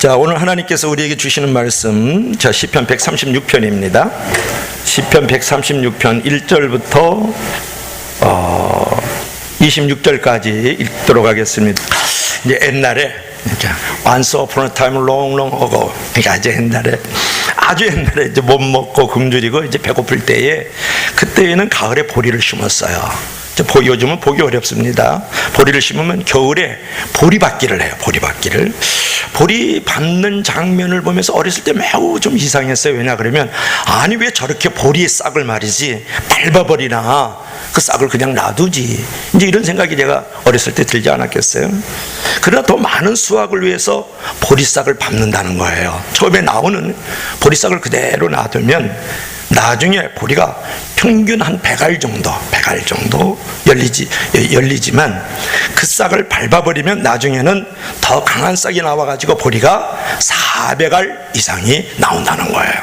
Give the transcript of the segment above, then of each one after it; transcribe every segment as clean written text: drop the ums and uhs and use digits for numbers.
자, 오늘 하나님께서 우리에게 주시는 말씀, 시편 136편입니다. 시편 136편 1절부터 26절까지 읽도록 하겠습니다. 이제 옛날에, Once upon a time long ago, 그러니까 아주 옛날에 이제 못 먹고 굶주리고 이제 배고플 때에, 그때에는 가을에 보리를 심었어요. 요즘은 보기 어렵습니다. 보리를 심으면 겨울에 보리밭기를 해요. 보리밭기를. 보리 밟는 장면을 보면서 어렸을 때 매우 좀 이상했어요. 왜냐 그러면, 아니 왜 저렇게 보리의 싹을 말이지 밟아버리나, 그 싹을 그냥 놔두지, 이제 이런 생각이 제가 어렸을 때 들지 않았겠어요? 그러나 더 많은 수확을 위해서 보리싹을 밟는다는 거예요. 처음에 나오는 보리싹을 그대로 놔두면 나중에 보리가 평균 한 100알 정도 열리지만, 그 싹을 밟아버리면 나중에는 더 강한 싹이 나와가지고 보리가 400알 이상이 나온다는 거예요.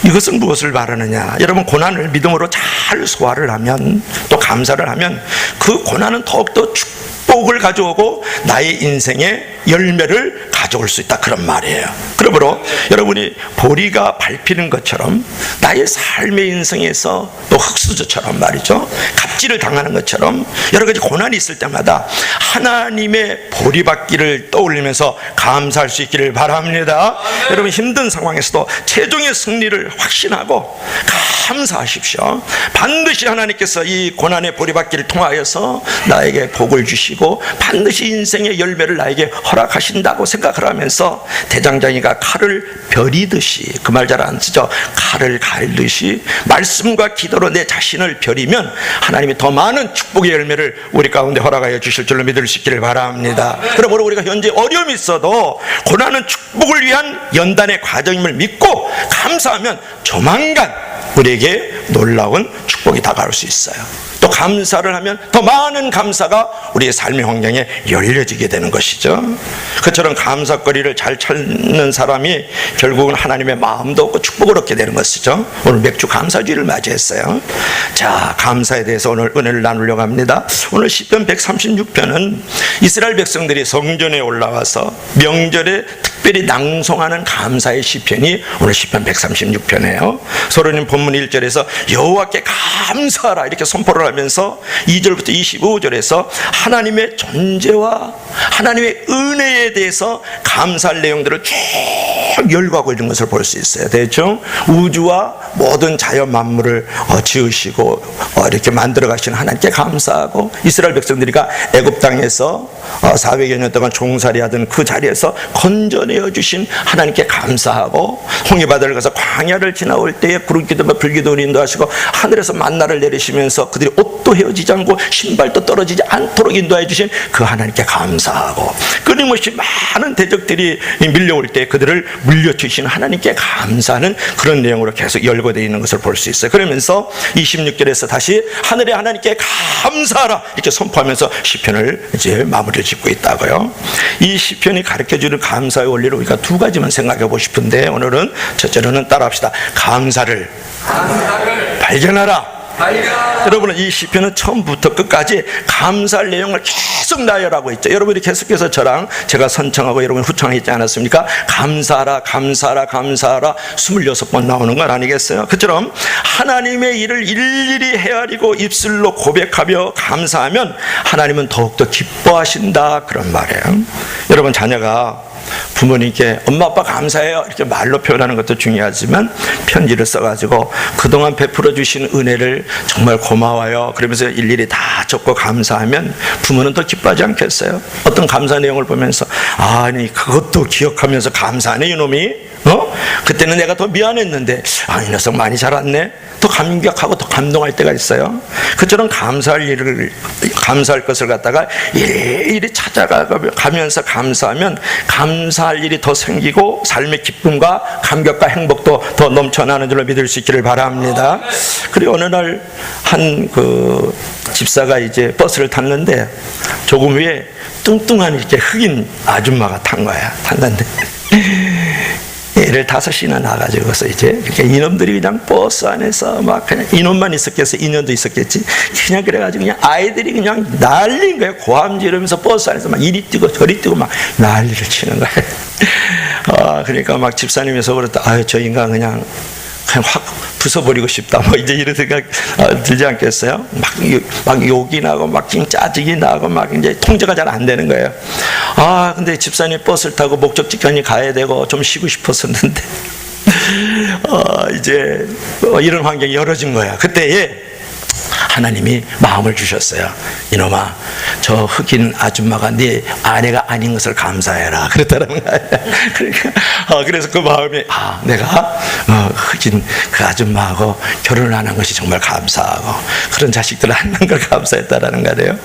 이것은 무엇을 말하느냐? 여러분, 고난을 믿음으로 잘 소화를 하면, 또 감사를 하면, 그 고난은 더욱더 축복을 가져오고 나의 인생에 열매를 가져올 수 있다, 그런 말이에요. 그러므로 여러분이 보리가 밟히는 것처럼 나의 삶의 인생에서, 또 흙수저처럼 말이죠, 갑질을 당하는 것처럼 여러 가지 고난이 있을 때마다 하나님의 보리받기를 떠올리면서 감사할 수 있기를 바랍니다. 여러분, 힘든 상황에서도 최종의 승리를 확신하고 감사하십시오. 반드시 하나님께서 이 고난의 보리받기를 통하여서 나에게 복을 주시고 반드시 인생의 열매를 나에게 허락하신다고 생각을 하면서, 대장장이가 칼을 벼리듯이, 그 말 잘 안 쓰죠, 칼을 갈듯이 말씀과 기도로 내 자신을 벼리면 하나님이 더 많은 축복의 열매를 우리 가운데 허락하여 주실 줄로 믿을 수 있기를 바랍니다. 그러므로 우리가 현재 어려움이 있어도 고난은 축복을 위한 연단의 과정임을 믿고 감사하면 조만간 우리에게 놀라운 축복이 다가올 수 있어요. 또 감사를 하면 더 많은 감사가 우리의 삶의 환경에 열려지게 되는 것이죠. 그처럼 감사거리를 잘 찾는 사람이 결국은 하나님의 마음도 얻고 축복을 얻게 되는 것이죠. 오늘 맥주 감사주의를 맞이했어요. 자, 감사에 대해서 오늘 은혜를 나누려고 합니다. 오늘 시편 136편은 이스라엘 백성들이 성전에 올라와서 명절에 특별히 낭송하는 감사의 시편이 오늘 시편 136편이에요. 소로님 본문 1절에서 여호와께 감사하라 이렇게 선포를 하면서 2절부터 25절에서 하나님의 존재와 하나님의 은혜에 대해서 감사할 내용들을 쭉 열거하고 있는 것을 볼 수 있어요. 대충 우주와 모든 자연 만물을 지으시고 이렇게 만들어 가신 하나님께 감사하고, 이스라엘 백성들이가 애굽 땅에서 400여 년 동안 종살이하던 그 자리에서 건져내어 주신 하나님께 감사하고, 홍해바다를 가서 광야를 지나올 때에 구름기둥과 불기둥을 인도하시고 하늘에서 만나를 내리시면서 그들이 옷도 헤어지지 않고 신발도 떨어지지 않도록 인도해 주신 그 하나님께 감사하고, 끊임없이 많은 대적들이 밀려올 때 그들을 물려주신 하나님께 감사하는 그런 내용으로 계속 열거되어 있는 것을 볼 수 있어요. 그러면서 26절에서 다시 하늘의 하나님께 감사하라 이렇게 선포하면서 시편을 이제 마무리를 짓고 있다고요. 이 시편이 가르쳐주는 감사의 원리를 우리가 두 가지만 생각해 보고 싶은데, 오늘은 첫째로는 따라합시다. 감사를 발견하라. 여러분은 이 시편은 처음부터 끝까지 감사할 내용을 계속 나열하고 있죠. 여러분이 계속해서 저랑 제가 선창하고 여러분이 후창했지 않았습니까? 감사하라 감사하라 감사하라 26번 나오는 건 아니겠어요? 그처럼 하나님의 일을 일일이 헤아리고 입술로 고백하며 감사하면 하나님은 더욱더 기뻐하신다, 그런 말이에요. 여러분, 자녀가 부모님께 엄마 아빠 감사해요 이렇게 말로 표현하는 것도 중요하지만, 편지를 써가지고 그동안 베풀어 주신 은혜를 정말 고마워요 그러면서 일일이 다 적고 감사하면 부모는 더 기뻐하지 않겠어요? 어떤 감사 내용을 보면서, 아니 그것도 기억하면서 감사하네 이놈이, 그때는 내가 더 미안했는데 이 녀석 많이 자랐네, 더 감격하고 더 감동할 때가 있어요. 그처럼 감사할 것을 갖다가 일일이 찾아가면서 감사하면 감사할 일이 더 생기고 삶의 기쁨과 감격과 행복도 더 넘쳐나는 줄로 믿을 수 있기를 바랍니다. 그리고 어느 날 한 그 집사가 이제 버스를 탔는데 조금 위에 뚱뚱한 이렇게 흑인 아줌마가 탄 거야. 탔는데 애를 5이나 낳아가지고서 이제 이렇게 이놈들이 그냥 버스 안에서 막 그냥 이놈만 있었겠어, 인연도 있었겠지. 그냥 그래가지고 그냥 아이들이 그냥 난리인 거예요. 고함 지르면서 버스 안에서 막 이리 뛰고 저리 뛰고 막 난리를 치는 거예요. 그러니까 막 집사님이 속으로 아유, 저 인간 그냥 확 부숴버리고 싶다, 뭐 이제 이런 생각 들지 않겠어요? 막 욕이 나고 막 짜증이 나고 막 이제 통제가 잘 안 되는 거예요. 근데 집사님 버스를 타고 목적지까지 가야 되고 좀 쉬고 싶었었는데 이제 이런 환경이 열어진 거야. 그때에 하나님이 마음을 주셨어요. 이놈아, 저 흑인 아줌마가 네 아내가 아닌 것을 감사해라, 그랬다는 거예요. 그러니까 그래서 그 마음이 내가 흑인 그 아줌마하고 결혼을 안 한 것이 정말 감사하고 그런 자식들을 안 낳은 걸 감사했다라는 거예요.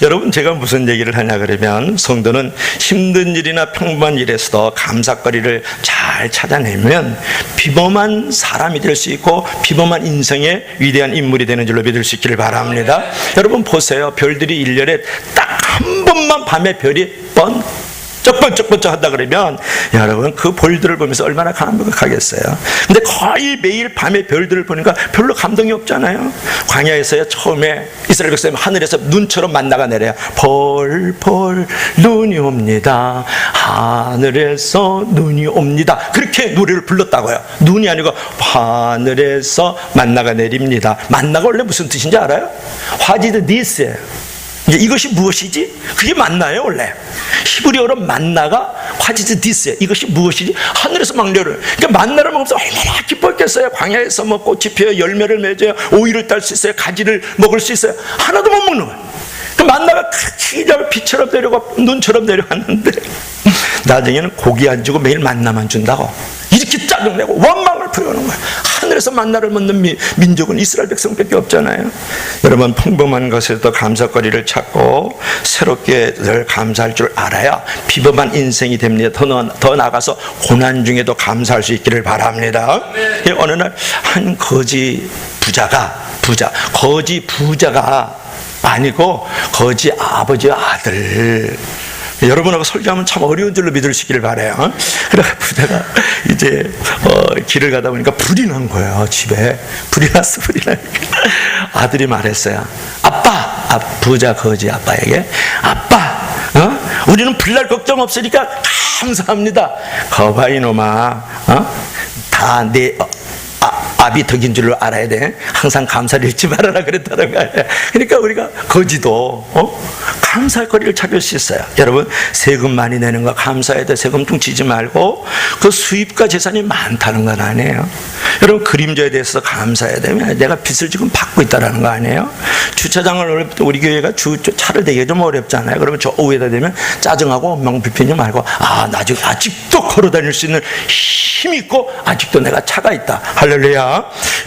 여러분, 제가 무슨 얘기를 하냐 그러면, 성도는 힘든 일이나 평범한 일에서도 감사거리를 잘 찾아내면 비범한 사람이 될 수 있고 비범한 인생의 위대한 인물이 되는 줄로 믿을 수 있기를 바랍니다. 여러분 보세요. 별들이 1년에 딱 한 번만 밤에 별이 번쩍번쩍 한다 그러면 여러분 그 별들을 보면서 얼마나 감격하겠어요. 근데 거의 매일 밤에 별들을 보니까 별로 감동이 없잖아요. 광야에서요, 처음에 이스라엘 백성이 하늘에서 눈처럼 만나가 내려요. 벌벌 눈이 옵니다, 하늘에서 눈이 옵니다, 그렇게 노래를 불렀다고요. 눈이 아니고 하늘에서 만나가 내립니다. 만나가 원래 무슨 뜻인지 알아요? What is this? 이것이 무엇이지? 그게 만나요. 원래 히브리어로 만나가 What is this? 이것이 무엇이지? 하늘에서 막 내려요. 그러니까 만나를 먹으면서 얼마나 기뻤겠어요. 광야에서 뭐 꽃이 피어 열매를 맺어요, 오이를 딸 수 있어요, 가지를 먹을 수 있어요. 하나도 못 먹는 거예요. 그 만나가 그냥 비처럼 내려가 눈처럼 내려왔는데 나중에는 고기 안 주고 매일 만나만 준다고 이렇게 짜증내고 원망을 부려오는 거예요. 하늘에서 만나를 먹는 민족은 이스라엘 백성밖에 없잖아요. 여러분, 평범한 것에도 감사거리를 찾고 새롭게 늘 감사할 줄 알아야 비범한 인생이 됩니다. 더 나아가서 고난 중에도 감사할 수 있기를 바랍니다. 어느 날 한 거지 부자가 아니고 거지 아버지와 아들, 여러분하고 설교하면 참 어려운 줄로 믿으시기를 바라요. 그래서 부자가 이제 길을 가다 보니까 불이 난 거예요. 집에 불이 났어. 아들이 말했어요. 아빠, 부자 거지 아빠에게, 아빠, 우리는 불날 걱정 없으니까 감사합니다. 거봐 이놈아, 다 내 압이 덕인 줄로 알아야 돼. 항상 감사를 잊지 말아라, 그랬다는 거예요. 그러니까 우리가 거지도 감사할 거리를 찾을 수 있어요. 여러분, 세금 많이 내는 거 감사해야 돼. 세금 퉁치지 말고 그 수입과 재산이 많다는 건 아니에요. 여러분, 그림자에 대해서 감사해야 되면 내가 빚을 지금 받고 있다는 거 아니에요. 주차장을 우리 교회가 차를 대기가 좀 어렵잖아요. 그러면 저 오후에다 되면 짜증하고 엉망 비피지 말고 나중에 아직도 걸어 다닐 수 있는 힘이 있고 아직도 내가 차가 있다. 할렐루야.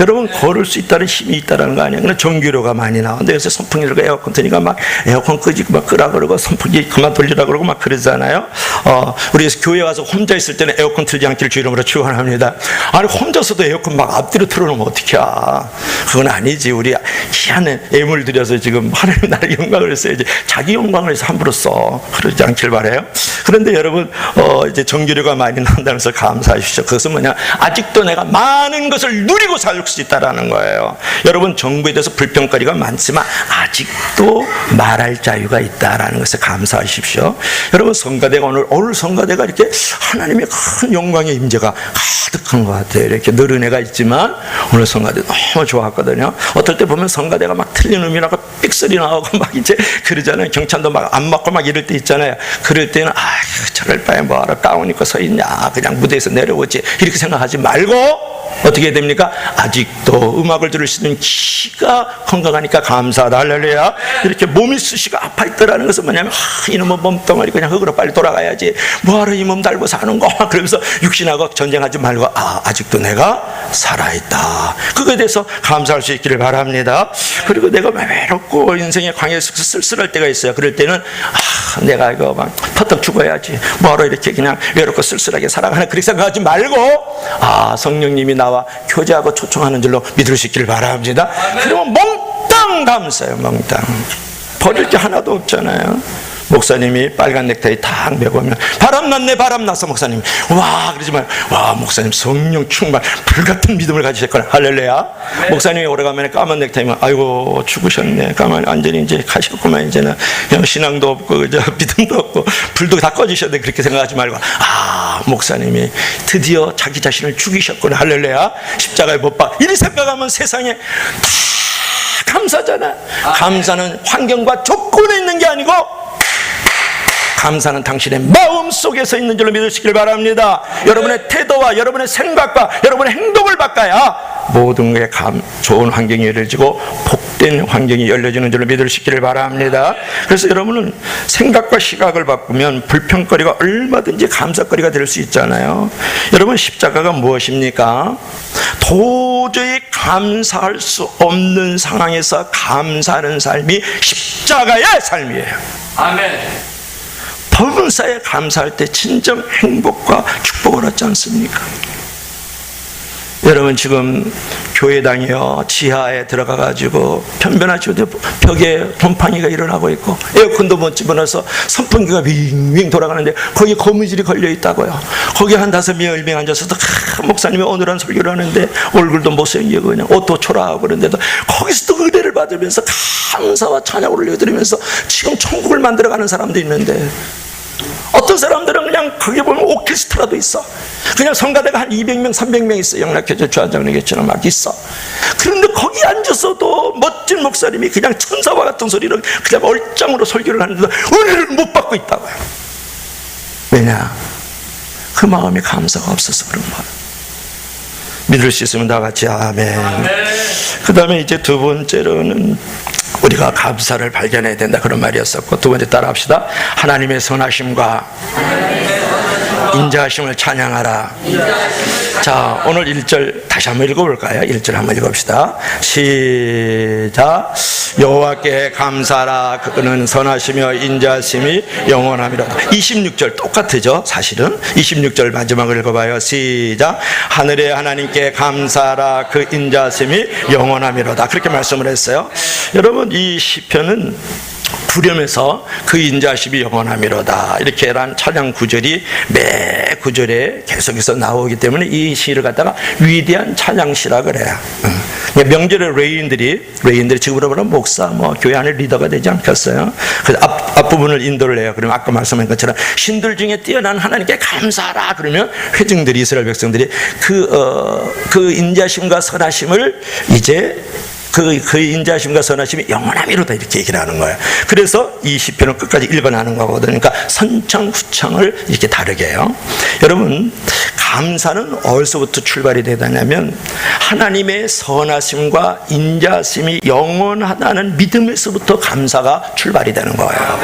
여러분, 걸을 수 있다는 힘이 있다는 거 아니에요. 그냥 전기료가 많이 나오는데 요새 선풍기 들고 에어컨 트니까 막 에어컨 끄지 막 끄라 그러고 선풍기 그만 돌리라 그러고 막 그러잖아요. 우리 교회 와서 혼자 있을 때는 에어컨 틀지 않기를 주 이름으로 축원합니다. 아니, 혼자서도 에어컨 막 앞뒤로 틀어놓으면 어떡해. 그건 아니지. 우리 희한한 애물 들여서 지금 하나님 나라의 영광을 써야지 자기 영광을 해서 함부로 써. 그러지 않길 바라요. 그런데 여러분, 이제 전기료가 많이 나온다면서 감사하십시오. 그것은 뭐냐, 아직도 내가 많은 것을 누리고 살 수 있다라는 거예요. 여러분, 정부에 대해서 불평거리가 많지만 아직도 말할 자유가 있다라는 것에 감사하십시오. 여러분, 성가대가 오늘 성가대가 이렇게 하나님의 큰 영광의 임재가 가득한 것 같아요. 이렇게 늘은 애가 있지만 오늘 성가대 너무 좋았거든요. 어떨 때 보면 성가대가 막 틀린 음이라고 삑소리 나오고 막 이제 그러잖아요. 경찬도 막 안 맞고 막 이럴 때 있잖아요. 그럴 때는 저럴 바에 뭐하러 가운 입고 서 있냐, 그냥 무대에서 내려오지, 이렇게 생각하지 말고 어떻게 해야 됩니까? 아직도 음악을 들을 수 있는 귀가 건강하니까 감사하다. 할렐루야. 이렇게 몸이 수시가 아파있더라는 것은 뭐냐면 이놈의 몸뚱아리 그냥 흙으로 빨리 돌아가야지, 뭐하러 이 몸 달고 사는 거, 그러면서 육신하고 전쟁하지 말고 아직도 내가 살아있다. 그거에 대해서 감사할 수 있기를 바랍니다. 그리고 내가 외롭고 인생의 광야에서 쓸쓸할 때가 있어요. 그럴 때는 내가 이거 막 퍼뜩 죽어야지, 뭐하러 이렇게 그냥 외롭고 쓸쓸하게 살아가나, 그렇게 생각하지 말고 성령님이 나와 교제하고 초청하는 줄로 믿을 수 있기를 바랍니다. 그러면 몽땅 감사해요. 몽땅 버릴 게 하나도 없잖아요. 목사님이 빨간 넥타이 탁 메고 오면 바람 났네 바람 났어. 목사님 와 그러지 말고 와 목사님 성령 충만 불같은 믿음을 가지셨거나 할렐루야. 네. 목사님이 오래간만에 까만 넥타이면 아이고 죽으셨네. 까만 완전히 이제 가셨구만. 이제는 그냥 신앙도 없고 믿음도 없고 불도 다 꺼지셨네. 그렇게 생각하지 말고 아 목사님이 드디어 자기 자신을 죽이셨구나. 할렐루야. 십자가에 못 박. 이리 생각하면 세상에 다 감사잖아. 감사는 환경과 조건에 있는 게 아니고 감사는 당신의 마음 속에서 있는 줄로 믿으시길 바랍니다. 여러분의 태도와 여러분의 생각과 여러분의 행동을 바꿔야 모든 게 좋은 환경이 열려지고 복된 환경이 열려지는 줄로 믿으시기를 바랍니다. 그래서 여러분은 생각과 시각을 바꾸면 불평거리가 얼마든지 감사거리가 될 수 있잖아요. 여러분 십자가가 무엇입니까? 도저히 감사할 수 없는 상황에서 감사하는 삶이 십자가의 삶이에요. 아멘. 범사에 감사할 때 진정 행복과 축복을 얻지 않습니까? 여러분 지금 교회당이요 지하에 들어가가지고 변변하시고 벽에 곰팡이가 일어나고 있고 에어컨도 못 집어넣어서 선풍기가 윙윙 돌아가는데 거기에 거미줄이 걸려있다고요. 거기에 한 5명이 앉아서 목사님이 오늘 한 설교를 하는데 얼굴도 못생기고 그냥 옷도 초라하고 그런데도 거기서도 은혜를 받으면서 감사와 찬양을 올려드리면서 지금 천국을 만들어가는 사람도 있는데 어떤 사람들은 그냥 거기 보면 오케스트라도 있어. 그냥 성가대가 한 200명 300명 있어. 영락교제 주한장로교처럼 막 있어. 그런데 거기 앉아서도 멋진 목사님이 그냥 천사와 같은 소리로 그냥 얼짱으로 설교를 하는데도 은혜를 못 받고 있다고요. 왜냐? 그 마음에 감사가 없어서 그런 거야. 믿을 수 있으면 다 같이 아멘. 그 다음에 이제 두 번째로는 우리가 감사를 발견해야 된다 그런 말이었었고, 두 번째 따라 합시다. 하나님의 선하심과 인자하심을 찬양하라. 자, 오늘 1절 다시 한번 읽어볼까요? 1절 한번 읽어봅시다. 시작. 여호와께 감사하라. 그는 선하시며 인자하심이 영원함이로다. 26절 똑같죠 사실은. 26절 마지막을 읽어봐요. 시작. 하늘의 하나님께 감사하라. 그 인자하심이 영원함이로다. 그렇게 말씀을 했어요. 여러분 이 시편은 두려면서 그 인자하심이 영원함이로다 이렇게란 찬양 구절이 매 구절에 계속해서 나오기 때문에 이 시를 갖다가 위대한 찬양시라 그래요. 명절에 레인들이 지금으로 보면 목사 교회 안에 리더가 되지 않겠어요? 그래서 앞부분을 인도를 해요. 그러면 아까 말씀한 것처럼 신들 중에 뛰어난 하나님께 감사하라 그러면 회중들이 이스라엘 백성들이 그 인자심과 선하심을 이제 그 인자심과 선하심이 영원함이로다 이렇게 얘기를 하는 거예요. 그래서 이 시편을 끝까지 읽어나는 거거든요. 그러니까 선창후창을 이렇게 다르게 해요. 여러분 감사는 어디서부터 출발이 되냐면 하나님의 선하심과 인자심이 영원하다는 믿음에서부터 감사가 출발이 되는 거예요.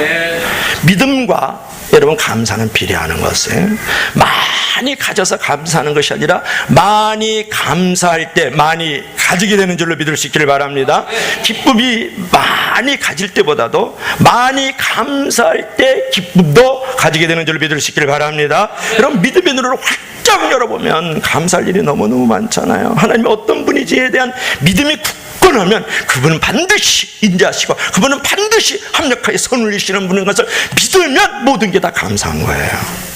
믿음과 여러분 감사는 비례하는 것은 많이 가져서 감사하는 것이 아니라 많이 감사할 때 많이 가지게 되는 줄로 믿을 수 있기를 바랍니다. 기쁨이 많이 가질 때보다도 많이 감사할 때 기쁨도 가지게 되는 줄로 믿을 수 있기를 바랍니다. 여러분 믿음의 눈을 활짝 열어보면 감사할 일이 너무너무 많잖아요. 하나님이 어떤 분이지에 대한 믿음이 굳건하면 그분은 반드시 인자하시고 그분은 반드시 합력하여 선을 이시는 분인 것을 믿으면 모든 게 다 감사한 거예요.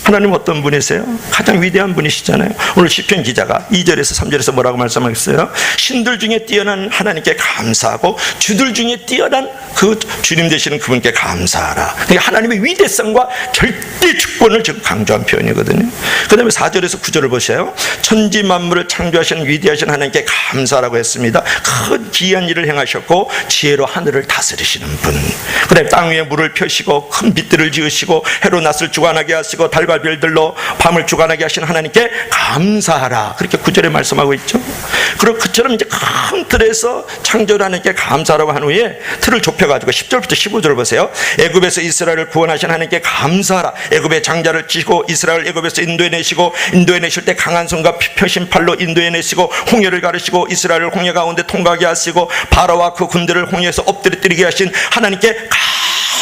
하나님 어떤 분이세요? 가장 위대한 분이시잖아요. 오늘 시편 기자가 2절에서 3절에서 뭐라고 말씀하셨어요? 신들 중에 뛰어난 하나님께 감사하고 주들 중에 뛰어난 그 주님 되시는 그분께 감사하라. 그러니까 하나님의 위대성과 절대 주권을 지금 강조한 표현이거든요. 그 다음에 4절에서 9절을 보세요. 천지 만물을 창조하신 위대하신 하나님께 감사라고 했습니다. 큰 기이한 일을 행하셨고 지혜로 하늘을 다스리시는 분. 그 다음에 땅 위에 물을 펴시고 큰 빛들을 지으시고 해로 낫을 주관하게 하시고 달과 별들로 밤을 주관하게 하신 하나님께 감사하라. 그렇게 9절에 말씀하고 있죠. 그리고 그처럼 이제 큰 틀에서 창조를 하나님께 감사라고 한 후에 틀을 좁혀가지고 10절부터 15절 보세요. 애굽에서 이스라엘을 구원하신 하나님께 감사하라. 애굽의 장자를 치시고 이스라엘 애굽에서 인도해내시고 인도해내실 때 강한 손과 펴신 팔로 인도해내시고 홍해를 가르시고 이스라엘을 홍해 가운데 통과하게 하시고 바로와 그 군대를 홍해에서 엎드려뜨리게 하신 하나님께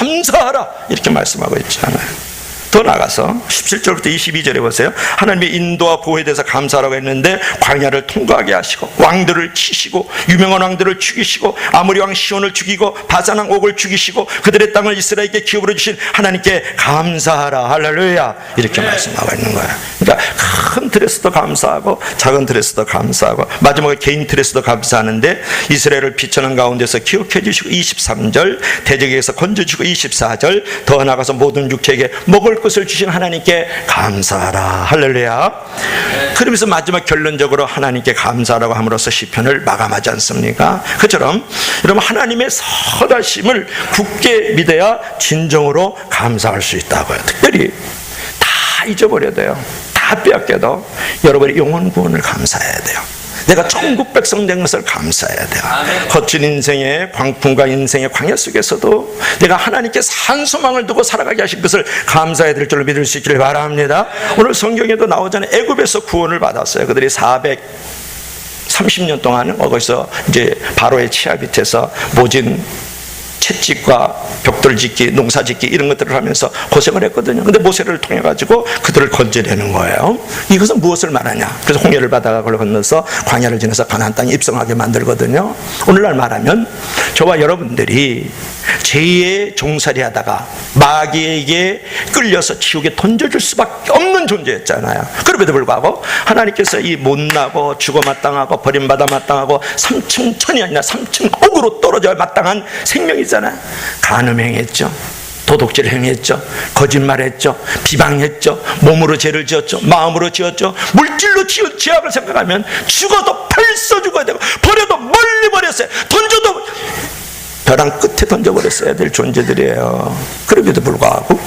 감사하라. 이렇게 말씀하고 있잖아요. 더 나가서 17절부터 22절에 보세요. 하나님의 인도와 보호에 대해서 감사하라고 했는데 광야를 통과하게 하시고 왕들을 치시고 유명한 왕들을 죽이시고 아모리 왕 시온을 죽이고 바산 왕 옥을 죽이시고 그들의 땅을 이스라엘에게 기업으로 주신 하나님께 감사하라. 할렐루야. 이렇게 말씀하고 있는 거예요. 그러니까 큰 틀에서도 감사하고 작은 틀에서도 감사하고 마지막에 개인 틀에서도 감사하는데 이스라엘을 비천한 가운데서 기억해 주시고 23절 대적에게서 건져주시고 24절 더 나가서 모든 육체에게 먹을 것을 주신 하나님께 감사하라. 할렐루야. 그러면서 마지막 결론적으로 하나님께 감사하라고 함으로써 시편을 마감하지 않습니까? 그처럼 여러분 하나님의 선하심을 굳게 믿어야 진정으로 감사할 수 있다고요. 특별히 다 잊어버려야 돼요. 다 빼앗겨도 여러분의 영혼 구원을 감사해야 돼요. 내가 천국 백성 된 것을 감사해야 돼요. 거친 인생의 광풍과 인생의 광야 속에서도 내가 하나님께 산 소망을 두고 살아가게 하신 것을 감사해야 될 줄로 믿을 수 있기를 바랍니다. 오늘 성경에도 나오잖아요. 애굽에서 구원을 받았어요. 그들이 430년 동안 거기서 이제 바로의 치하 밑에서 모진 채찍과 벽돌 짓기, 농사 짓기 이런 것들을 하면서 고생을 했거든요. 근데 모세를 통해 가지고 그들을 건져내는 거예요. 이것은 무엇을 말하냐? 그래서 홍해를 바다가 건너서 광야를 지나서 가나안 땅에 입성하게 만들거든요. 오늘날 말하면 저와 여러분들이 죄의 종살이 하다가 마귀에게 끌려서 지옥에 던져줄 수밖에 없는 존재였잖아요. 그럼에도 불구하고 하나님께서 이 못나고 죽어 마땅하고 버림받아 마땅하고 3층 천이 아니라 3층 억으로 떨어져야 마땅한 생명이잖아요. 간음행했죠, 도둑질 행했죠, 거짓말했죠, 비방했죠, 몸으로 죄를 지었죠, 마음으로 지었죠. 물질로 지은 죄악을 생각하면 죽어도 벌써 죽어야 되고 버려도 멀리 버렸어요. 던져도 벼랑 끝에 던져버렸어야 될 존재들이에요. 그럼에도 불구하고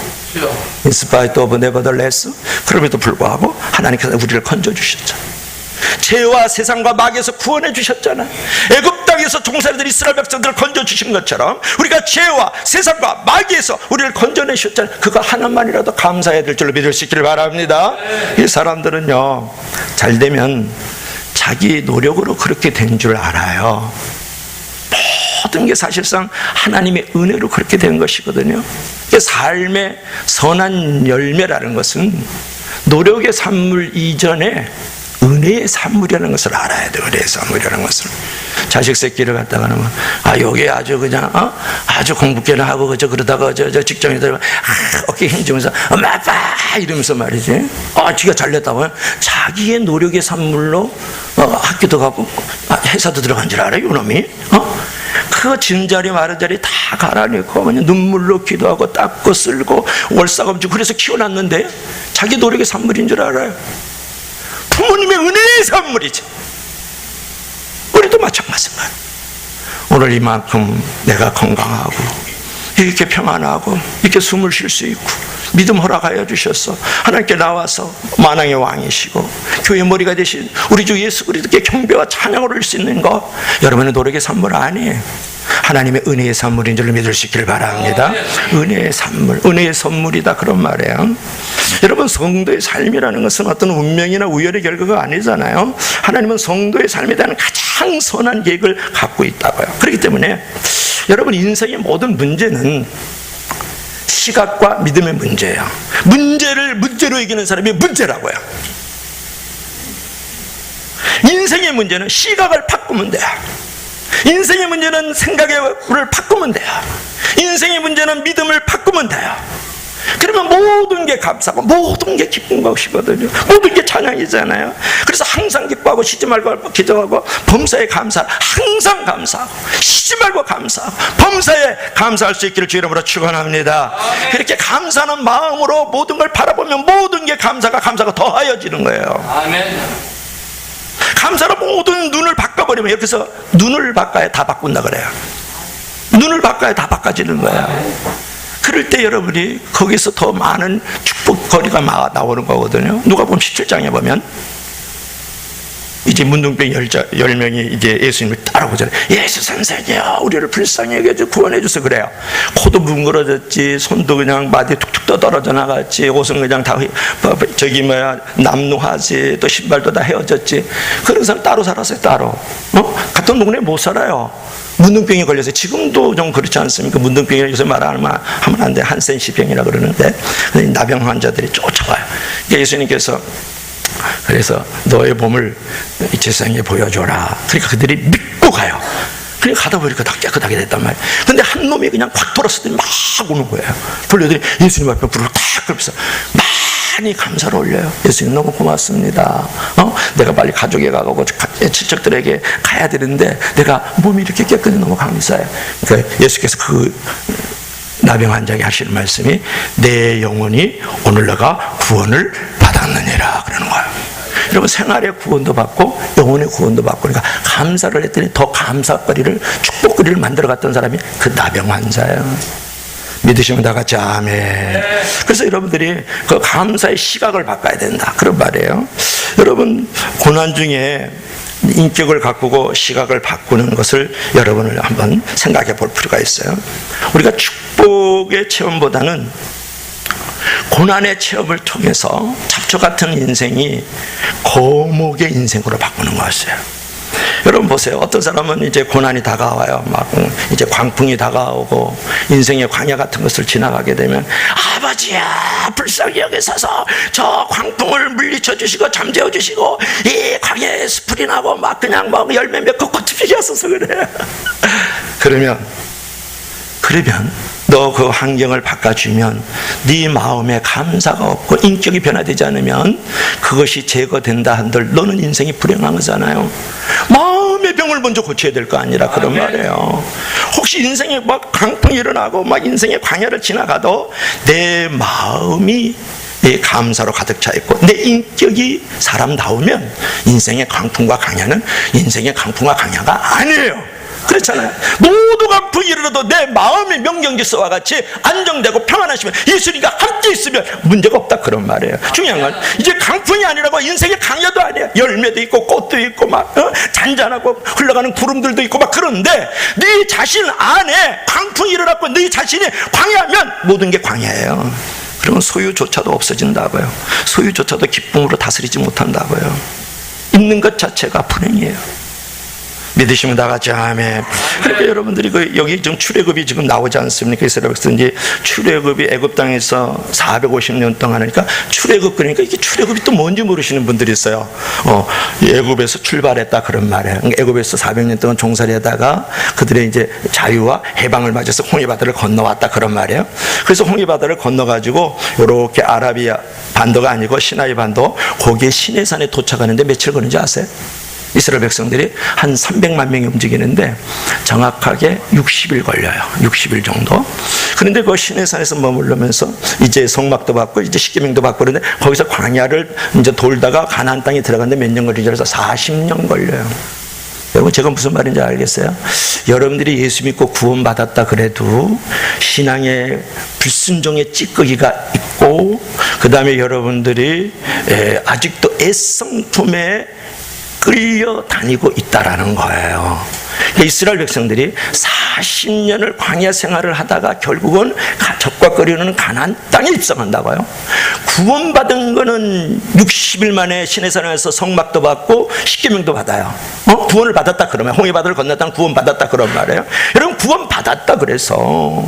In spite of nevertheless, 그럼에도 불구하고 하나님께서 우리를 건져주셨죠. 죄와 세상과 마귀에서 구원해 주셨잖아요. 애굽 땅에서 종살이들 이스라엘 백성들을 건져주신 것처럼 우리가 죄와 세상과 마귀에서 우리를 건져내셨잖아요. 그거 하나만이라도 감사해야 될 줄로 믿을 수 있기를 바랍니다. 이 사람들은요, 잘 되면 자기 노력으로 그렇게 된 줄 알아요. 모든 게 사실상 하나님의 은혜로 그렇게 된 것이거든요. 삶의 선한 열매라는 것은 노력의 산물 이전에 은혜의 산물이라는 것을 알아야 돼요. 은혜의 산물이라는 것을. 자식 새끼를 갖다가 하면 여기 아주 그냥 아주 공부깨나 하고 그러다가 저 직장에 들어가 어깨 힘주면서 엄마 아빠 이러면서 말이지. 지가 잘렸다고요? 자기의 노력의 산물로 학교도 가고 회사도 들어간 줄 알아요, 이놈이? 그 진자리 마른자리 다 갈아내고 그냥 눈물로 기도하고 닦고 쓸고 월사금 주고 그래서 키워놨는데 자기 노력의 산물인 줄 알아요. 부모님의 은혜의 산물이지. 우리도 마찬가지입니다. 오늘 이만큼 내가 건강하고 이렇게 평안하고 이렇게 숨을 쉴 수 있고 믿음 허락하여 주셨어. 하나님께 나와서 만왕의 왕이시고 교회 머리가 되신 우리 주 예수 그리스도께 경배와 찬양을 올릴 수 있는 것, 여러분의 노력의 산물 아니에요. 하나님의 은혜의 산물인 줄로 믿을 수 있기를 바랍니다. 은혜의 산물, 은혜의 선물이다, 그런 말이에요. 여러분, 성도의 삶이라는 것은 어떤 운명이나 우열의 결과가 아니잖아요. 하나님은 성도의 삶에 대한 가장 선한 계획을 갖고 있다고요. 그렇기 때문에 여러분, 인생의 모든 문제는 시각과 믿음의 문제예요. 문제를 문제로 이기는 사람이 문제라고요. 인생의 문제는 시각을 바꾸면 돼요. 인생의 문제는 생각을 바꾸면 돼요. 인생의 문제는 믿음을 바꾸면 돼요. 그러면 모든 게 감사하고 모든 게 기쁜 것이거든요. 모든 게 찬양이잖아요. 그래서 항상 기뻐하고 쉬지 말고 기도하고 범사에 감사, 항상 감사하고 쉬지 말고 감사하고 범사에 감사할 수 있기를 주 이름으로 축원합니다. 그렇게 감사하는 마음으로 모든 걸 바라보면 모든 게 감사가 더하여지는 거예요. 아멘. 감사로 모든 눈을 바꿔버리면, 여기서 눈을 바꿔야 다 바꾼다 그래요. 눈을 바꿔야 다 바꿔지는 거야. 그럴 때 여러분이 거기서 더 많은 축복거리가 나오는 거거든요. 누가복음 17장에 보면 이제 문둥병 10명이 이제 예수님을 따라오잖아요. 예수 선생이요, 우리를 불쌍히 여겨주 구원해 주소. 그래요. 코도 뭉그러졌지, 손도 그냥 마디 툭툭 떠떨어져 나갔지, 옷은 그냥 다 남루하지, 또 신발도 다 헤어졌지. 그런 사람 따로 살았어요. 따로. 같은 동네에 못 살아요. 문둥병이 걸려서 지금도 좀 그렇지 않습니까? 문둥병이 요새 말하면 안 돼. 한센시병이라 그러는데 나병 환자들이 쫓아와요. 예수님께서 그래서 너의 몸을 제사장에 보여줘라. 그러니까 그들이 믿고 가요. 그러니까 가다 보니까 다 깨끗하게 됐단 말이에요. 근데 한 놈이 그냥 확 돌았을 때 막 오는 거예요. 돌려더니 예수님 앞에 불을 탁 끌면서 많이 감사를 올려요. 예수님 너무 고맙습니다. 내가 빨리 가족에 가고 친척들에게 가야 되는데 내가 몸이 이렇게 깨끗해 너무 감사해요. 그러니까 예수께서 그 나병 환자에게 하시는 말씀이 내 영혼이 오늘 내가 구원을 받았느니라 그러는 거예요. 여러분 생활의 구원도 받고 영혼의 구원도 받고 그러니까 감사를 했더니 더 감사거리를 축복거리를 만들어 갔던 사람이 그 나병 환자예요. 믿으시면 다 같이 아멘. 그래서 여러분들이 그 감사의 시각을 바꿔야 된다 그런 말이에요. 여러분 고난 중에 인격을 가꾸고 시각을 바꾸는 것을 여러분을 한번 생각해 볼 필요가 있어요. 우리가 축복의 체험보다는 고난의 체험을 통해서 잡초 같은 인생이 거목의 인생으로 바꾸는 것이에요. 여러분 보세요. 어떤 사람은 이제 고난이 다가와요. 막 이제 광풍이 다가오고 인생의 광야 같은 것을 지나가게 되면 아버지야 불쌍히 여기서서 저 광풍을 물리쳐 주시고 잠재워 주시고 이 광야에 스프리 나고 막 그냥 막 열매 맺고 꽃이 피었어서 그래. 그러면 너 그 환경을 바꿔주면 네 마음에 감사가 없고 인격이 변화되지 않으면 그것이 제거된다 한들 너는 인생이 불행한 거잖아요. 마음의 병을 먼저 고쳐야 될 거 아니라 그런 말이에요. 혹시 인생에 막 강풍이 일어나고 막 인생의 광야를 지나가도 내 마음이 감사로 가득 차 있고 내 인격이 사람다우면 인생의 강풍과 강야는 인생의 강풍과 강야가 아니에요. 그렇잖아요. 모두 강풍이 일어나도 내 마음이 명경지서와 같이 안정되고 평안하시면 예수님과 함께 있으면 문제가 없다 그런 말이에요. 중요한 건 이제 강풍이 아니라고 인생의 강야도 아니야. 열매도 있고 꽃도 있고 막 잔잔하고 흘러가는 구름들도 있고 막 그런데 네 자신 안에 강풍이 일어났고 네 자신이 광야면 모든 게 광야예요. 그러면 소유조차도 없어진다고요. 소유조차도 기쁨으로 다스리지 못한다고요. 있는 것 자체가 불행이에요. 믿으시면 다 같이 아멘. 그러니까 여러분들이 여기 지금 출애굽이 지금 나오지 않습니까? 이스라엘 백성들이 출애굽이 애굽 땅에서 450년 동안 하니까 출애굽 그러니까 이게 출애굽이 또 뭔지 모르시는 분들이 있어요. 애굽에서 출발했다 그런 말이에요. 그러니까 애굽에서 400년 동안 종살이하다가 그들의 이제 자유와 해방을 맞아서 홍해바다를 건너왔다 그런 말이에요. 그래서 홍해바다를 건너가지고 이렇게 아라비아 반도가 아니고 시나이 반도 거기에 시내산에 도착하는데 며칠 걸리는지 아세요? 이스라엘 백성들이 한 300만 명이 움직이는데 정확하게 60일 걸려요. 60일 정도. 그런데 그 시내산에서 머물면서 이제 성막도 받고 이제 십계명도 받고 그런데 거기서 광야를 이제 돌다가 가나안 땅에 들어갔는데 몇 년 걸리죠? 그래서 40년 걸려요. 여러분 제가 무슨 말인지 알겠어요? 여러분들이 예수 믿고 구원받았다 그래도 신앙의 불순종의 찌꺼기가 있고 그 다음에 여러분들이 아직도 애성품에 끌려다니고 있다라는 거예요. 이스라엘 백성들이 40년을 광야 생활을 하다가 결국은 적과 거리는 가나안 땅에 입성한다고요. 구원받은 거는 60일 만에 시내산에서 성막도 받고 십계명도 받아요. 구원을 받았다 그러면 홍해바다를 건넜다는 구원받았다 그런 말이에요. 여러분 구원받았다 그래서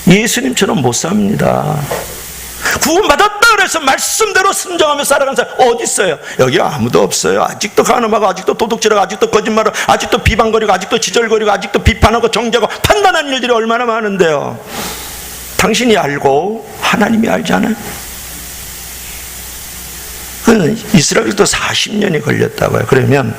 예수님처럼 못 삽니다. 구원받았다 그래서 말씀대로 순종하며 살아가는 사람 어디 있어요? 여기 아무도 없어요. 아직도 간음하고 아직도 도둑질하고 아직도 거짓말하고 아직도 비방거리고 아직도 지절거리고 아직도 비판하고 정죄하고 판단하는 일들이 얼마나 많은데요. 당신이 알고 하나님이 알지 않아요? 이스라엘도 40년이 걸렸다고요. 그러면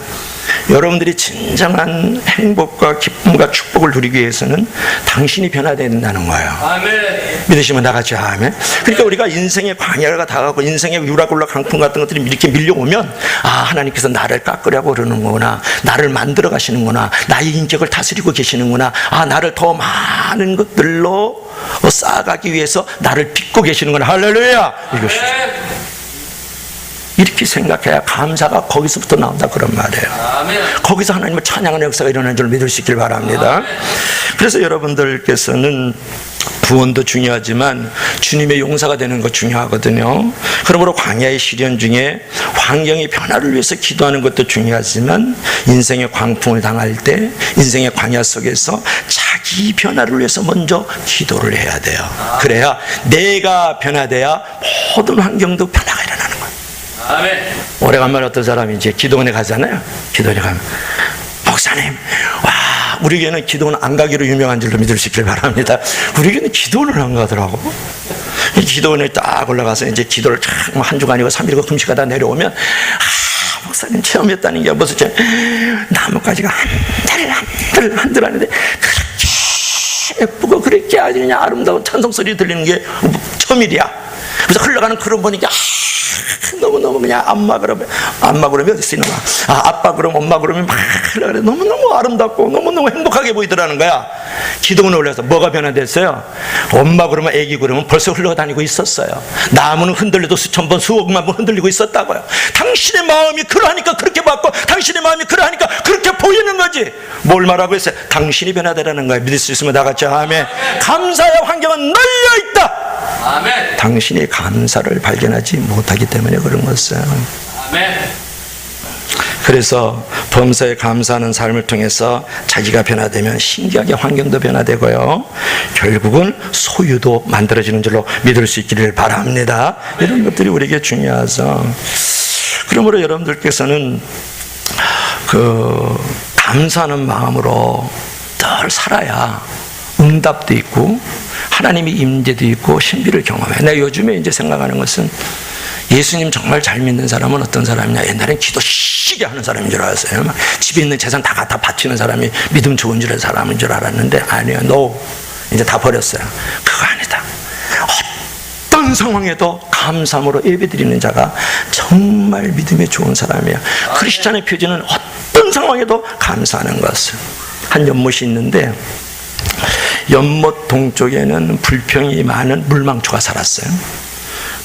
여러분들이 진정한 행복과 기쁨과 축복을 누리기 위해서는 당신이 변화되어야 된다는 거예요. 아멘. 믿으시면 다 같이 아멘. 그러니까 우리가 인생의 광야가 다가고 인생의 유라굴라 강풍 같은 것들이 이렇게 밀려오면 하나님께서 나를 깎으려고 그러는구나, 나를 만들어 가시는구나, 나의 인격을 다스리고 계시는구나, 나를 더 많은 것들로 쌓아가기 위해서 나를 빚고 계시는구나. 할렐루야. 이것이죠. 이렇게 생각해야 감사가 거기서부터 나온다 그런 말이에요. 아멘. 거기서 하나님을 찬양하는 역사가 일어나는 줄 믿을 수 있길 바랍니다. 아멘. 그래서 여러분들께서는 구원도 중요하지만 주님의 용사가 되는 거 중요하거든요. 그러므로 광야의 시련 중에 환경의 변화를 위해서 기도하는 것도 중요하지만 인생의 광풍을 당할 때 인생의 광야 속에서 자기 변화를 위해서 먼저 기도를 해야 돼요. 그래야 내가 변화돼야 모든 환경도 변화가 일어나는 거예요. 아멘. 오래간만에 어떤 사람이 이제 기도원에 가잖아요. 기도원에 가면 목사님, 와, 우리 교회는 기도원 안 가기로 유명한 줄로 믿으시길 바랍니다. 우리 교회는 기도원을 안 가더라고. 기도원에 딱 올라가서 이제 기도를 한 주간이고 3일이고 금식하다 내려오면, 목사님 체험했다는 게 무슨 나뭇가지가 한들 하는데 그렇게 예쁘고 그렇게 아주 그냥 아름다운 찬송 소리 들리는 게 처음이야. 그래서 흘러가는 그런 보니까 너무너무 그냥 엄마 그러면 어디 있어 이놈아, 아빠 그러면 엄마 그러면 막 흘러가래. 너무너무 아름답고 너무너무 행복하게 보이더라는 거야. 기도원에 올라서 뭐가 변화됐어요? 엄마 그러면 애기 그러면 벌써 흘러다니고 있었어요. 나무는 흔들려도 수천 번 수억만 번 흔들리고 있었다고요. 당신의 마음이 그러하니까 그렇게 받고 당신의 마음이 그러하니까 그렇게 보이는 거지. 뭘 말하고 있어요? 당신이 변화되라는 거예요. 믿을 수 있으면 다 같이 아멘. 감사의 환경은 널려있다. 아멘. 당신이 감사를 발견하지 못하기 때문에 그런 것은. 아멘. 그래서 범사에 감사하는 삶을 통해서 자기가 변화되면 신기하게 환경도 변화되고요, 결국은 소유도 만들어지는 줄로 믿을 수 있기를 바랍니다. 이런 것들이 우리에게 중요하죠. 그러므로 여러분들께서는 감사하는 마음으로 늘 살아야 응답도 있고 하나님의 임재도 있고 신비를 경험해. 내가 요즘에 이제 생각하는 것은 예수님 정말 잘 믿는 사람은 어떤 사람이냐? 옛날엔 기도 시게 하는 사람인 줄 알았어요. 막 집에 있는 재산 다 갖다 바치는 사람이 믿음 좋은 줄 사람인 줄 알았는데 아니에요. No. 이제 다 버렸어요. 그거 아니다. 어떤 상황에도 감사함으로 예배드리는 자가 정말 믿음이 좋은 사람이야. 크리스찬의 표지는 어떤 상황에도 감사하는 것을. 한 연못이 있는데 연못 동쪽에는 불평이 많은 물망초가 살았어요.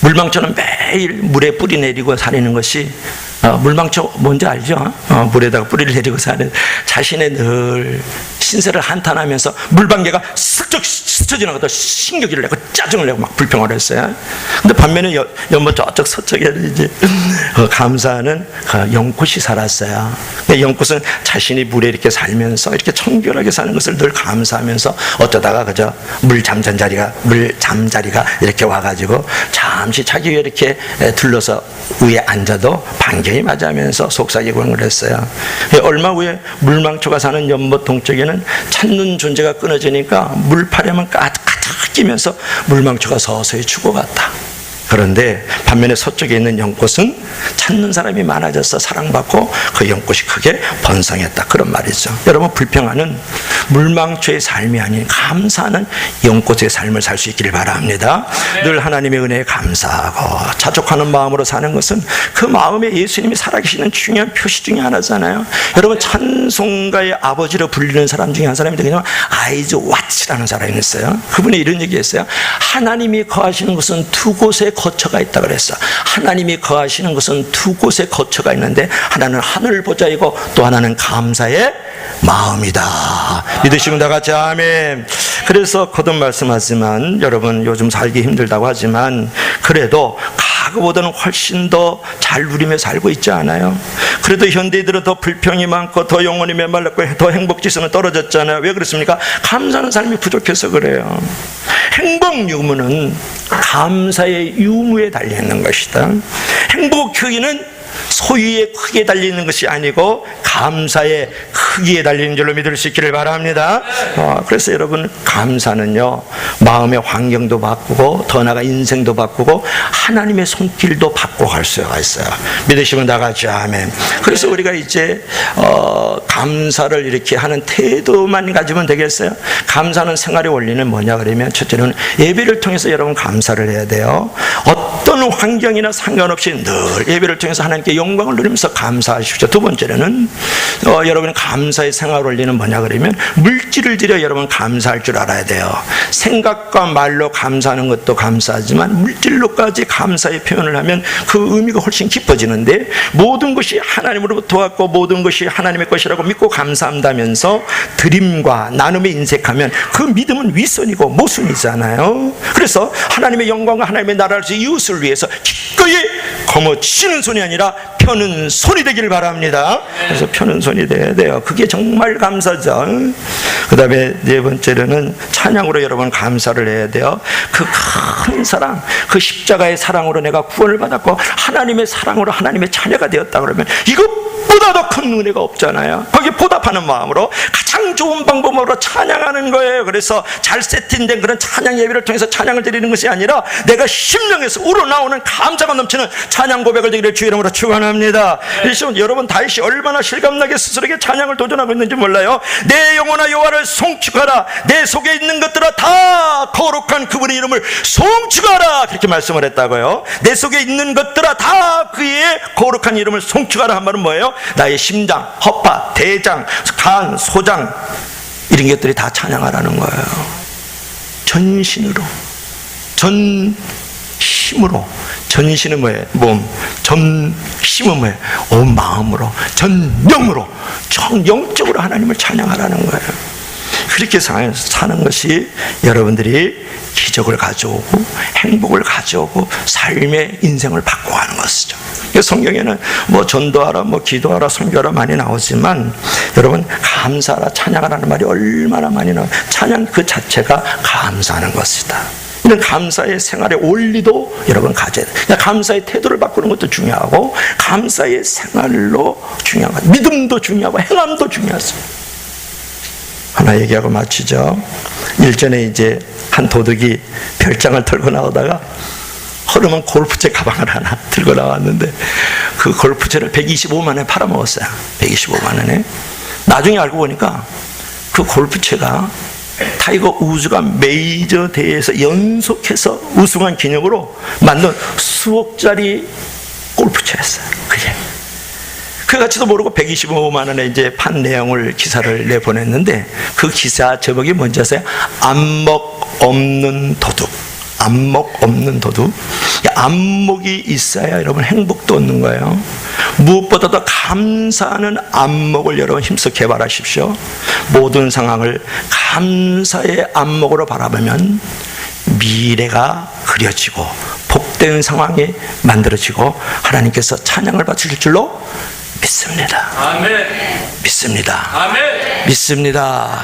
물망초는 매일 물에 뿌리 내리고 사는 것이, 물망초 뭔지 알죠? 물에다가 뿌리를 내리고 사는, 자신의 늘 신세를 한탄하면서 물방개가 슬쩍 스쳐 지나가다 신경질을 내고 짜증을 내고 막 불평을 했어요. 근데 반면에 연못 저쪽 서쪽에는 이제 감사하는 연꽃이 살았어요. 연꽃은 자신이 물에 이렇게 살면서 이렇게 청결하게 사는 것을 늘 감사하면서 어쩌다가 그저 물 잠자리가 이렇게 와가지고 잠시 자기 위에 이렇게 둘러서 위에 앉아도 반경이 맞으면서 속삭이고 그랬어요. 얼마 후에 물망초가 사는 연못 동쪽에는 찾는 존재가 끊어지니까 물파렴은 가득 끼면서 물망초가 서서히 죽어갔다. 그런데 반면에 서쪽에 있는 연꽃은 찾는 사람이 많아져서 사랑받고 그 연꽃이 크게 번성했다. 그런 말이죠. 여러분, 불평하는 물망초의 삶이 아닌 감사하는 연꽃의 삶을 살 수 있기를 바랍니다. 늘 하나님의 은혜에 감사하고 자족하는 마음으로 사는 것은 그 마음에 예수님이 살아계시는 중요한 표시 중에 하나잖아요. 여러분, 찬송가의 아버지로 불리는 사람 중에 한 사람이 되겠지만 아이즈 왓츠라는 사람이 있어요. 그분이 이런 얘기했어요. 하나님이 거하시는 곳은 두 곳에 거처가 있다 그랬어. 하나님이 거하시는 것은 두 곳에 거처가 있는데 하나는 하늘 보좌이고 또 하나는 감사의 마음이다. 믿으시면 다 같이 아멘. 그래서 거듭 말씀하지만 여러분, 요즘 살기 힘들다고 하지만 그래도 과거보다는 훨씬 더 잘 누리며 살고 있지 않아요? 그래도 현대인들은 더 불평이 많고 더 영혼이 메말랐고 더 행복지수는 떨어졌잖아요. 왜 그렇습니까? 감사하는 삶이 부족해서 그래요. 행복 유무는 감사의 유무에 달려있는 것이다. 행복 크기는 소유의 크기에 달려있는 것이 아니고 감사의 크기에 달리는 줄로 믿을 수 있기를 바랍니다. 그래서 여러분, 감사는요, 마음의 환경도 바꾸고 더 나아가 인생도 바꾸고 하나님의 손길도 바꿔갈 수가 있어요. 믿으시면 다 같이 아멘. 그래서 우리가 이제 감사를 이렇게 하는 태도만 가지면 되겠어요? 감사하는 생활의 원리는 뭐냐 그러면 첫째는 예배를 통해서 여러분 감사를 해야 돼요. 어떤 어떤 환경이나 상관없이 늘 예배를 통해서 하나님께 영광을 누리면서 감사하십시오. 두 번째는 여러분이 감사의 생활 원리는 뭐냐 그러면 물질을 들여 여러분 감사할 줄 알아야 돼요. 생각과 말로 감사하는 것도 감사하지만 물질로까지 감사의 표현을 하면 그 의미가 훨씬 깊어지는데, 모든 것이 하나님으로부터 왔고 모든 것이 하나님의 것이라고 믿고 감사한다면서 드림과 나눔에 인색하면 그 믿음은 윗선이고 모순이잖아요. 그래서 하나님의 영광과 하나님의 나라를 위해서 이웃을 위해서 기꺼이 거머쥐는 손이 아니라 펴는 손이 되기를 바랍니다. 그래서 펴는 손이 돼야 돼요. 그게 정말 감사죠. 그 다음에 네 번째로는 찬양으로 여러분 감사를 해야 돼요. 그 큰 사랑, 그 십자가의 사랑으로 내가 구원을 받았고 하나님의 사랑으로 하나님의 자녀가 되었다 그러면 이것보다 더 큰 은혜가 없잖아요. 거기에 보답하는 마음으로 가장 좋은 방법으로 찬양하는 거예요. 그래서 잘 세팅된 그런 찬양 예배를 통해서 찬양을 드리는 것이 아니라 내가 심령에서 우러나오는 감사가 넘치는 찬양 고백을 드리기를 주의 이름으로 축원합니다. 여러분 다윗이 얼마나 실감나게 스스로에게 찬양을 도전하고 있는지 몰라요. 내 영혼아 여호와를 송축하라. 내 속에 있는 것들아 다 거룩한 그분의 이름을 송축하라. 그렇게 말씀을 했다고요. 내 속에 있는 것들아 다 그의 거룩한 이름을 송축하라. 한 말은 뭐예요? 나의 심장, 허파, 대장, 간, 소장, 이런 것들이 다 찬양하라는 거예요. 전신으로, 전힘으로. 전신은 뭐예요? 몸. 전심은 뭐예요? 온 마음으로, 전영으로, 영적으로 하나님을 찬양하라는 거예요. 그렇게 사는 것이 여러분들이 기적을 가져오고 행복을 가져오고 삶의 인생을 바꿔가는 것이죠. 성경에는 뭐 전도하라, 뭐 기도하라, 선교하라 많이 나오지만 여러분 감사하라, 찬양하라는 말이 얼마나 많이 나와요. 찬양 그 자체가 감사하는 것이다. 이런 감사의 생활의 원리도 여러분 가져야 돼요. 감사의 태도를 바꾸는 것도 중요하고 감사의 생활로 중요한 것, 믿음도 중요하고 행함도 중요하습니다. 하나 얘기하고 마치죠. 일전에 이제 한 도둑이 별장을 털고 나오다가 허름한 골프채 가방을 하나 들고 나왔는데 그 골프채를 125만 원에 팔아먹었어요. 125만 원에. 나중에 알고 보니까 그 골프채가 타이거 우즈가 메이저 대회에서 연속해서 우승한 기념으로 만든 수억짜리 골프채였어요. 그게. 그 가치도 모르고 125만 원에 이제 판 내용을 기사를 내보냈는데 그 기사 제목이 뭔지 아세요? 안목 없는 도둑. 안목 없는 도둑. 안목이 있어야 여러분 행복도 얻는 거예요. 무엇보다도 감사하는 안목을 여러분 힘써 개발하십시오. 모든 상황을 감사의 안목으로 바라보면 미래가 그려지고 복된 상황이 만들어지고 하나님께서 찬양을 받으실 줄로 믿습니다. 아멘. 믿습니다. 아멘. 믿습니다.